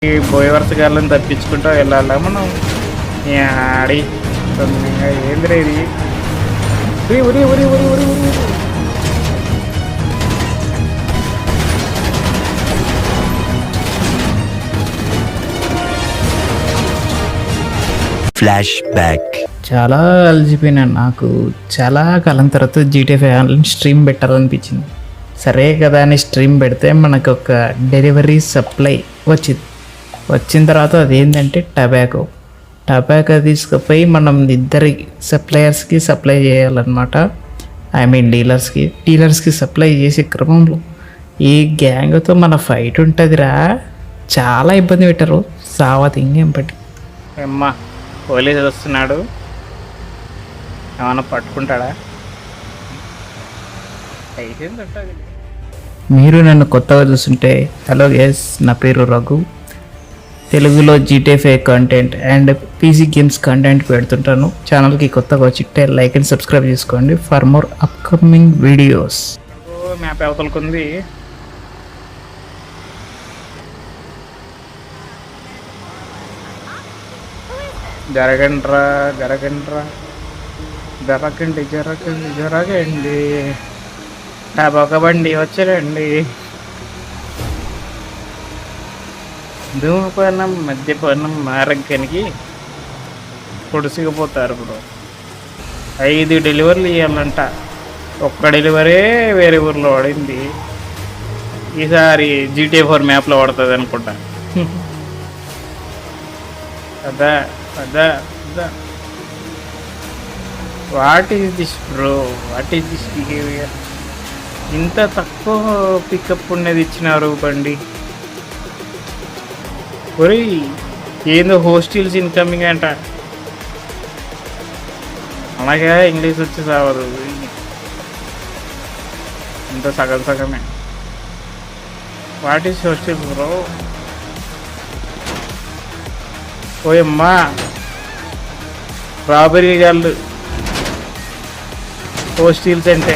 ఈ బోయ వరుస గారులను తప్పించుకుంటూ వెళ్ళాలా మనం. ఆడి ఏంద్రా ఇది. ఉరి ఉరి ఉరి ఉరి ఉరి ఉరి ఫ్లాష్ బ్యాక్. చాలా అలసిపోయినాను. నాకు చాలా కాలం తర్వాత GTA 5 ఆన్లైన్ స్ట్రీమ్ పెట్టాలనిపించింది. సరే కదా అని స్ట్రీమ్ పెడితే మనకు ఒక డెలివరీ సప్లై వచ్చిన తర్వాత అదేంటంటే టబాకో తీసుకుపోయి మనం ఇద్దరి సప్లయర్స్కి సప్లై చేయాలన్నమాట. ఐ మీన్ డీలర్స్కి సప్లై చేసే క్రమంలో ఈ గ్యాంగ్తో మన ఫైట్ ఉంటుందిరా. చాలా ఇబ్బంది పెట్టారు. సావతి ఇంకేం పట్టి అమ్మా పోలీసు వస్తున్నాడు, ఏమన్నా పట్టుకుంటాడా? అయిపోయింది ఉంటుంది. మీరు నన్ను కొత్తగా చూస్తుంటే హలో గైస్, నా పేరు రఘు. తెలుగులో GTA 5 content and PC games content పెడుతుంటాను. ఛానల్కి కొత్తగా వచ్చింటే లైక్ అండ్ సబ్స్క్రైబ్ చేసుకోండి for more upcoming videos. Map అవతలకుంది. జరగండ్రా జరగండి. ఒక బండి వచ్చారండి. ధూమపానం మద్యపానం ఆరోగ్యానికి పొడుసుకుపోతారు బ్రో. 5 డెలివరీలు ఇవ్వాలంట. ఒక్క డెలివరీ వేరే ఊర్లో పడింది. ఈసారి GTA 4 మ్యాప్లో పడుతుంది అనుకుంటా. అదా what is this bro, what is this behaviour? ఇంత తక్కువ పికప్ ఉన్నది ఇచ్చినారు బండి. ఒరే ఏందో హోస్టల్స్ ఇన్కమింగ్ అంట. అలాగే ఇంగ్లీష్ వచ్చి సావదు, ఇంత సగమే. What is హోస్టల్స్ bro? ఓయమ్మా రాబరీ గాళ్ళు హోస్టల్స్ అంటే.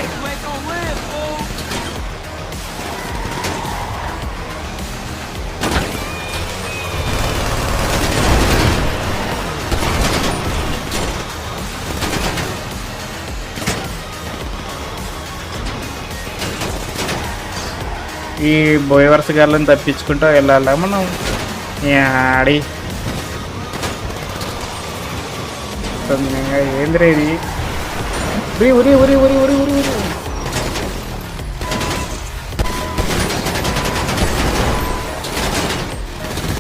ఈ బోయ వరుస గారులను తప్పించుకుంటూ వెళ్ళాలా మనం. ఆడి ఏంద్రా ఇది. ఉరి ఉరి ఉరి ఉరి ఉరి ఉరి ఉరి